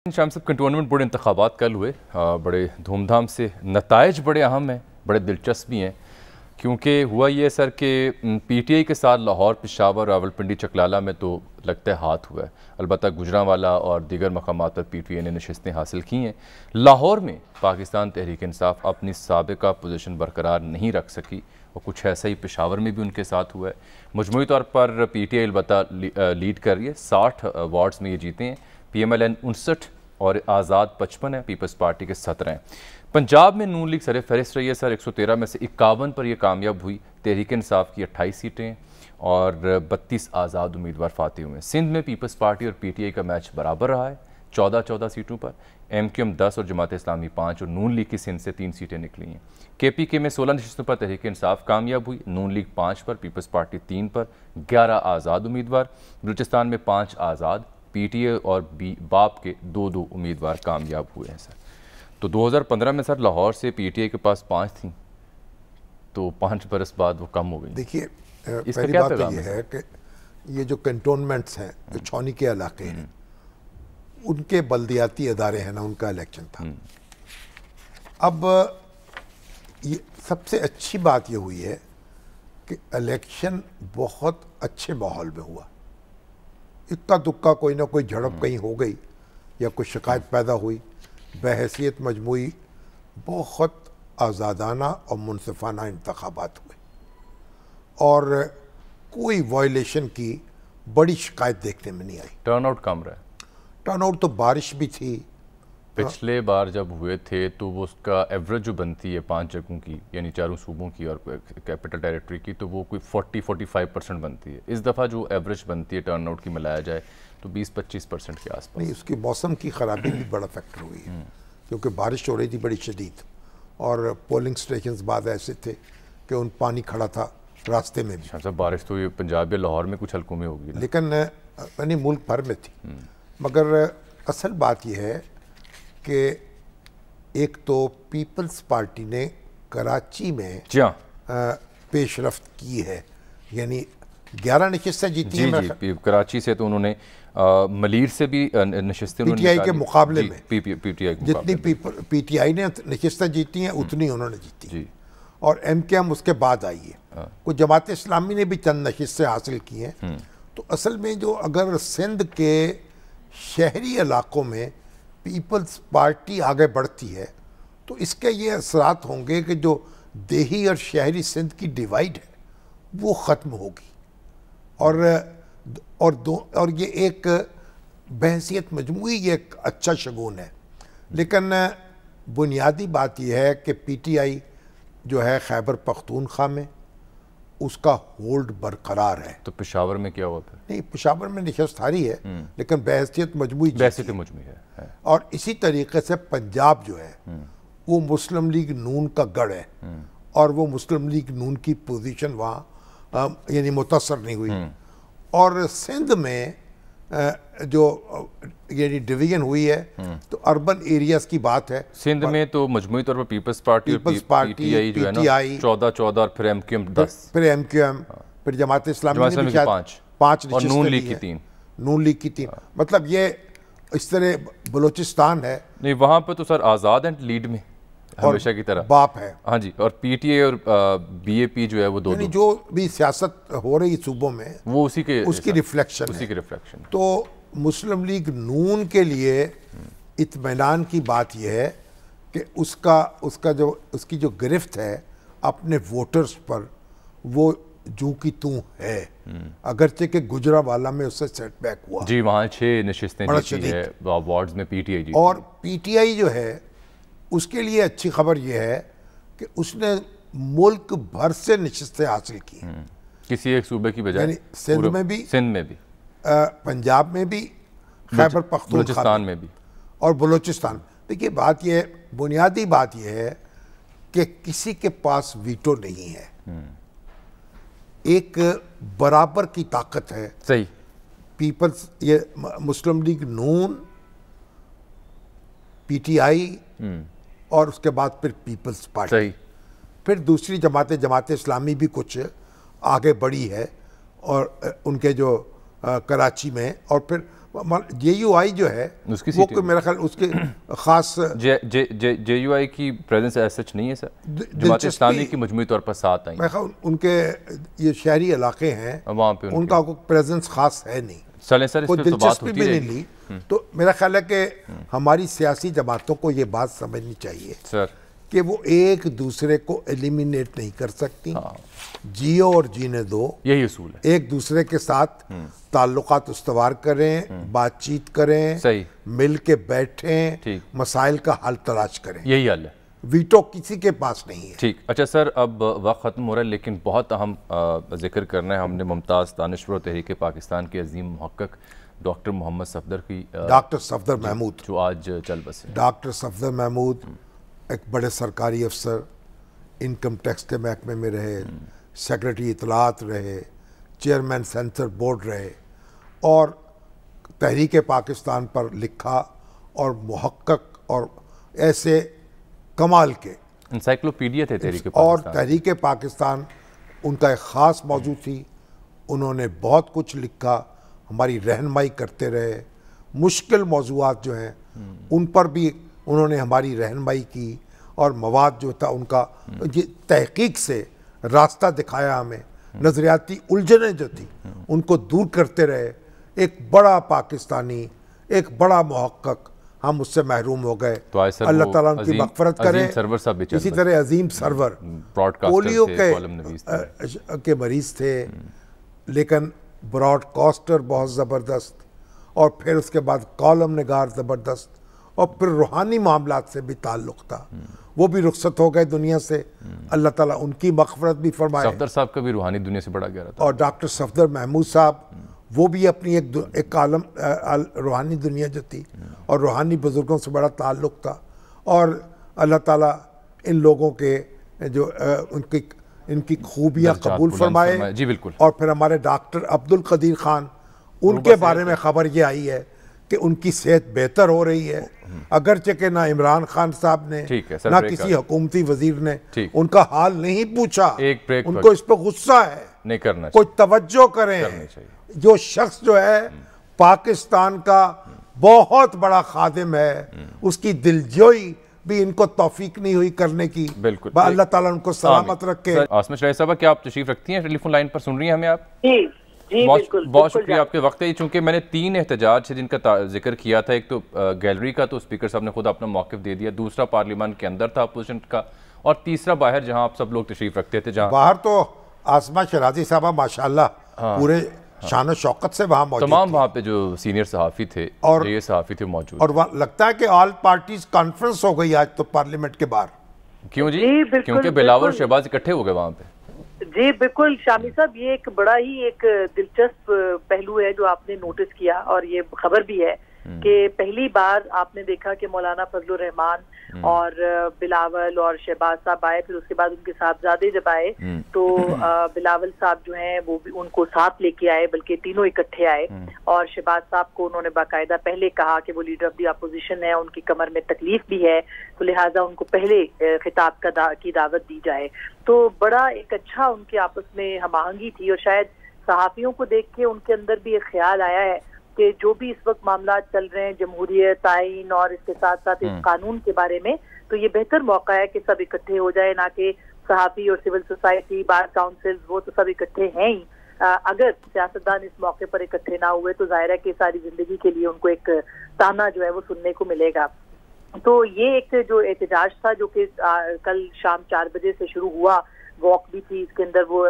شام صاحب cantonment board انتخابات کل ہوئے، بڑے دھوم دھام سے، نتائج بڑے اہم ہیں، بڑے دلچسپ بھی ہیں، کیونکہ ہوا یہ سر کہ پی ٹی آئی کے ساتھ لاہور، پشاور، راولپنڈی، چکلالہ میں تو لگتا ہے ہاتھ ہوا ہے، البتہ گوجرانوالا اور دیگر مقامات پر پی ٹی آئی نے نشستیں حاصل کی ہیں۔ لاہور میں پاکستان تحریک انصاف اپنی سابقہ پوزیشن برقرار نہیں رکھ سکی، اور کچھ ایسا ہی پشاور میں بھی ان کے ساتھ ہوا ہے۔ مجموعی طور پر پی ٹی آئی البتہ لیڈ کر رہی ہے، 60 وارڈز میں یہ جیتے ہیں، پی ایم ایل این 59 اور آزاد 55 ہے، پیپلز پارٹی کے 17 ہیں۔ پنجاب میں نون لیگ سر فہرست رہی ہے سر، 113 میں سے 51 پر یہ کامیاب ہوئی، تحریک انصاف کی 28 سیٹیں اور 32 آزاد امیدوار فاتح ہوئے ہیں۔ سندھ میں پیپلز پارٹی اور پی ٹی آئی کا میچ برابر رہا ہے، 14 سیٹوں پر، ایم کیو ایم 10 اور جماعت اسلامی 5 اور نون لیگ کی سندھ سے 3 سیٹیں نکلی ہیں۔ کے پی کے میں 16 نشستوں پر تحریک انصاف کامیاب ہوئی، نون لیگ 5 پر، پیپلز پارٹی 3 پر، 11 آزاد امیدوار، بلوچستان میں 5 آزاد، پی ٹی اے اور باپ کے 2 امیدوار کامیاب ہوئے ہیں سر۔ تو 2015 میں سر لاہور سے پی ٹی اے کے پاس 5 تھیں، تو 5 برس بعد وہ کم ہو گئی۔ دیکھیے پہلی بات تو یہ ہے کہ یہ جو کنٹونمنٹس ہیں، جو چھونی کے علاقے ہیں، ان کے بلدیاتی ادارے ہیں نا، ان کا الیکشن تھا۔ اب یہ سب سے اچھی بات یہ ہوئی ہے کہ الیکشن بہت اچھے ماحول میں ہوا، اکا دکا کوئی نہ کوئی جھڑپ کہیں ہو گئی یا کوئی شکایت پیدا ہوئی، بحیثیت مجموعی بہت آزادانہ اور منصفانہ انتخابات ہوئے، اور کوئی وائلیشن کی بڑی شکایت دیکھنے میں نہیں آئی۔ ٹرن آؤٹ کم رہا ہے، ٹرن آؤٹ تو بارش بھی تھی، پچھلے بار جب ہوئے تھے تو وہ اس کا ایوریج جو بنتی ہے 5 جگہوں کی، یعنی 4 صوبوں کی اور کیپٹل ٹیریٹری کی، تو وہ کوئی 40-45% بنتی ہے۔ اس دفعہ جو ایوریج بنتی ہے ٹرن آؤٹ کی ملایا جائے تو 20-25% کے آس پاس۔ نہیں، اس کی موسم کی خرابی بھی بڑا فیکٹر ہوئی ہے، کیونکہ بارش ہو رہی تھی بڑی شدید، اور پولنگ سٹیشنز بعد ایسے تھے کہ ان پانی کھڑا تھا راستے میں بھی۔ شاہ صاحب بارش تو یہ پنجاب یا لاہور میں کچھ حلقوں میں ہوگی، لیکن یعنی ملک بھر میں تھی، مگر اصل بات یہ ہے کہ ایک تو پیپلز پارٹی نے کراچی میں پیش رفت کی ہے، یعنی 11 نشستیں جیتی ہیں۔ جی، کراچی سے تو انہوں نے ملیر سے بھی نشستیں پی ٹی آئی کے مقابلے میں، پی ٹی آئی جتنی پی ٹی آئی نے نشستیں جیتی ہیں اتنی انہوں نے جیتی، اور ایم کے ایم اس کے بعد آئی ہے۔ کوئی جماعت اسلامی نے بھی چند نشستیں حاصل کی ہیں۔ تو اصل میں جو اگر سندھ کے شہری علاقوں میں پیپلز پارٹی آگے بڑھتی ہے تو اس کے یہ اثرات ہوں گے کہ جو دیہی اور شہری سندھ کی ڈیوائیڈ ہے وہ ختم ہوگی، اور یہ ایک بحیثیت مجموعی یہ ایک اچھا شگون ہے۔ لیکن بنیادی بات یہ ہے کہ پی ٹی آئی جو ہے خیبر پختونخوا میں اس کا ہولڈ برقرار ہے۔ تو پشاور میں کیا ہوا پھر؟ نہیں، پشاور میں نشست ہاری ہے، لیکن بحیثیت مجموعی ہے، اور اسی طریقے سے پنجاب جو ہے وہ مسلم لیگ نون کا گڑھ ہے، اور وہ مسلم لیگ نون کی پوزیشن وہاں یعنی متاثر نہیں ہوئی۔ اور سندھ میں جو یعنی ڈویژن ہوئی ہے تو اربن ایریاز کی بات ہے۔ سندھ میں تو مجموعی طور پر پیپلز پارٹی اور پی ٹی آئی جو ہے نا 14 اور پھر ایم کیو ایم 10، پھر ایم کیو ایم، پھر جماعت اسلامی نے بھی 5 اور نون لیگ کی 3، نون لیگ کی 3۔ مطلب یہ اس طرح بلوچستان ہے، نہیں وہاں پہ تو سر آزاد ہیں لیڈ میں ہمیشہ کی طرح، باپ ہے، ہاں جی، اور پی ٹی اے اور بی اے پی جو ہے وہ 2 یعنی جو بھی سیاست ہو رہی صوبوں میں وہ اسی کی ریفلیکشن ہے۔ تو مسلم لیگ نون کے لیے اطمینان کی بات یہ ہے کہ اس کی جو گرفت ہے اپنے ووٹرز پر وہ جو کی توں ہے، اگرچہ کہ گجرانوالا میں اس سے سیٹ بیک ہوا جی، وہاں 6 نشستیں جیتی ہے وارڈز میں پی ٹی آئی جیتی، اور پی ٹی آئی جو ہے اس کے لیے اچھی خبر یہ ہے کہ اس نے ملک بھر سے نشستیں حاصل کی، کسی ایک صوبے کی بجائے، یعنی سندھ میں بھی، پنجاب میں بھی، خیبر پختونخوا میں بھی، اور بلوچستان۔ دیکھیے بات یہ، بنیادی بات یہ ہے کہ کسی کے پاس ویٹو نہیں ہے، ایک برابر کی طاقت ہے۔ صحیح، پیپلز، یہ مسلم league known, P T I, اور اس کے بعد پھر پیپلز پارٹی، پھر دوسری جماعت اسلامی بھی کچھ آگے بڑھی ہے، اور ان کے جو کراچی میں، اور پھر JUI جو ہے وہ کوئی میرا خیال اس کے خاص JUI کی پریزنس ایسا سچ نہیں ہے سر، جماعت اسلامی کی مجموعی طور پر ساتھ آئی ہیں، ان کے یہ شہری علاقے ہیں وہاں پہ ان کا کوئی پریزنس خاص ہے نہیں، کوئی دلچسپی بھی نہیں لی. تو میرا خیال ہے کہ ہماری سیاسی جماعتوں کو یہ بات سمجھنی چاہیے کہ وہ ایک دوسرے کو ایلیمینیٹ نہیں کر سکتی، جیو اور جینے دو، یہی اصول ہے. ایک دوسرے کے ساتھ تعلقات استوار کریں، بات چیت کریں، مل کے بیٹھیں، مسائل کا حل تلاش کریں، یہی حل ہے. ویٹو کسی کے پاس نہیں ہے. ٹھیک. اچھا سر، اب وقت ختم ہو رہا ہے لیکن بہت اہم ذکر کرنا ہے. ہم نے ممتاز دانشور تحریک پاکستان کے عظیم محقق ڈاکٹر محمد صفدر کی، ڈاکٹر صفدر محمود جو آج چل بسے. ڈاکٹر صفدر محمود ایک بڑے سرکاری افسر، انکم ٹیکس کے محکمے میں رہے، سیکریٹری اطلاعات رہے، چیئرمین سینسر بورڈ رہے، اور تحریک پاکستان پر لکھا، اور محقق اور ایسے کمال کے انسائکلوپیڈیا تھے تحریک پاکستان. اور تحریک پاکستان ان کا ایک خاص موضوع تھی. انہوں نے بہت کچھ لکھا، ہماری رہنمائی کرتے رہے. مشکل موضوعات جو ہیں ان پر بھی انہوں نے ہماری رہنمائی کی، اور مواد جو تھا ان کا تحقیق سے راستہ دکھایا ہمیں. نظریاتی الجھنیں جو تھی ان کو دور کرتے رہے. ایک بڑا پاکستانی، ایک بڑا محقق ہم اس سے محروم ہو گئے. اللہ تعالیٰ ان کی مغفرت کرے. اسی طرح عظیم سرور پولیو کے مریض تھے، لیکن براڈ کاسٹر بہت زبردست، اور پھر اس کے بعد کالم نگار زبردست، اور پھر روحانی معاملات سے بھی تعلق تھا. وہ بھی رخصت ہو گئے دنیا سے. اللہ تعالیٰ ان کی مغفرت بھی فرمائے. صفدر صاحب کا بھی روحانی دنیا سے بڑا گہرا تھا. اور ڈاکٹر صفدر محمود صاحب، وہ بھی اپنی ایک عالم روحانی دنیا جو تھی اور روحانی بزرگوں سے بڑا تعلق تھا. اور اللہ تعالیٰ ان لوگوں کے جو ان کی خوبیاں قبول فرمائے. جی بالکل. اور پھر ہمارے ڈاکٹر عبدالقدیر خان، ان کے بارے میں خبر یہ آئی ہے کہ ان کی صحت بہتر ہو رہی ہے، اگرچہ کہ نہ عمران خان صاحب نے نہ کسی حکومتی وزیر نے ان کا حال نہیں پوچھا. ان کو اس پہ غصہ ہے، نہیں کرنا کوئی توجہ کریں. جو شخص جو ہے پاکستان کا بہت بڑا خادم ہے، اس کی دلجوئی بھی ان کو توفیق نہیں ہوئی کرنے کی. بالکل. اللہ تعالیٰ ان کو سلامت رکھے. عاصمہ شرائع صاحبہ، کیا آپ تشریف رکھتی ہیں؟ ٹیلی فون لائن پر سن رہی ہیں ہمیں آپ؟ جی بالکل. بہت شکریہ آپ کے وقت ہے. چونکہ میں نے 3 احتجاج جن کا ذکر کیا تھا. ایک تو گیلری کا، تو اسپیکر صاحب نے خود اپنا موقف دے دیا. دوسرا پارلیمان کے اندر تھا اپوزیشن کا، اور تیسرا باہر جہاں آپ سب لوگ تشریف رکھتے تھے. جہاں باہر تو عاصمہ شرازی صاحبہ ماشاءاللہ پورے شان و شوقت سے وہاں موجود تمام وہاں پہ جو سینئر صحافی تھے اور یہ صحافی تھے موجود. اور وہاں لگتا ہے کہ آل پارٹیز کانفرنس ہو گئی آج تو پارلیمنٹ کے باہر. کیوں جی؟ کیونکہ بلاول اور شہباز اکٹھے ہو گئے وہاں پہ. جی بالکل شامی صاحب، یہ ایک بڑا ہی ایک دلچسپ پہلو ہے جو آپ نے نوٹس کیا، اور یہ خبر بھی ہے کہ پہلی بار آپ نے دیکھا کہ مولانا فضل الرحمان اور بلاول اور شہباز صاحب آئے. پھر اس کے بعد ان کے صاحبزادے جب آئے تو بلاول صاحب جو ہیں وہ بھی ان کو ساتھ لے کے آئے، بلکہ تینوں اکٹھے آئے. اور شہباز صاحب کو انہوں نے باقاعدہ پہلے کہا کہ وہ لیڈر آف دی اپوزیشن ہے، ان کی کمر میں تکلیف بھی ہے، تو لہٰذا ان کو پہلے خطاب کی دعوت دی جائے. تو بڑا ایک اچھا ان کے آپس میں ہم آہنگی تھی. اور شاید صحافیوں کو دیکھ کے ان کے اندر بھی ایک خیال آیا ہے کہ جو بھی اس وقت معاملات چل رہے ہیں جمہوریت، آئین اور اس کے ساتھ ساتھ اس قانون کے بارے میں، تو یہ بہتر موقع ہے کہ سب اکٹھے ہو جائے، نہ کہ صحافی اور سول سوسائٹی، بار کاؤنسل، وہ تو سب اکٹھے ہیں ہی. اگر سیاستدان اس موقع پر اکٹھے نہ ہوئے تو ظاہر ہے کہ ساری زندگی کے لیے ان کو ایک تانا جو ہے وہ سننے کو ملے گا. تو یہ ایک جو احتجاج تھا جو کہ کل شام 4 بجے سے شروع ہوا، واک بھی تھی اس کے اندر، وہ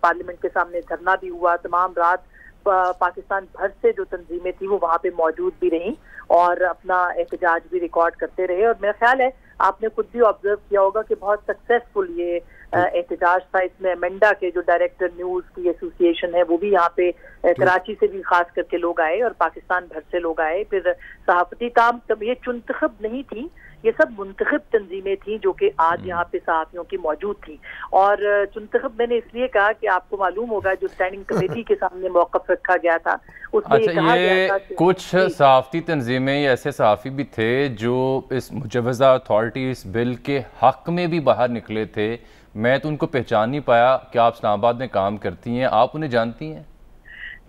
پارلیمنٹ کے سامنے دھرنا بھی ہوا. تمام رات پاکستان بھر سے جو تنظیمیں تھیں وہ وہاں پہ موجود بھی رہیں اور اپنا احتجاج بھی ریکارڈ کرتے رہے. اور میرا خیال ہے آپ نے خود بھی آبزرو کیا ہوگا کہ بہت سکسیسفل یہ احتجاج تھا. اس میں امینڈا کے جو ڈائریکٹر نیوز کی ایسوسی ایشن ہے وہ بھی یہاں پہ کراچی سے بھی خاص کر کے لوگ آئے اور پاکستان بھر سے لوگ آئے. پھر صحافتی تام یہ چنتخب نہیں تھی، یہ سب منتخب تنظیمیں تھیں جو کہ آج یہاں پہ صحافیوں کی موجود تھیں. اور چنتخب میں نے اس لیے کہا کہ آپ کو معلوم ہوگا جو اسٹینڈنگ کمیٹی کے سامنے موقف رکھا گیا تھا اس میں یہ کہا گیا تھا کہ کچھ صحافتی تنظیمیں یا ایسے صحافی بھی تھے جو اس مجوزہ اتھارٹی اس بل کے حق میں بھی باہر نکلے تھے. میں تو ان کو پہچان نہیں پایا. کیا آپ اسلام آباد میں کام کرتی ہیں؟ آپ انہیں جانتی ہیں؟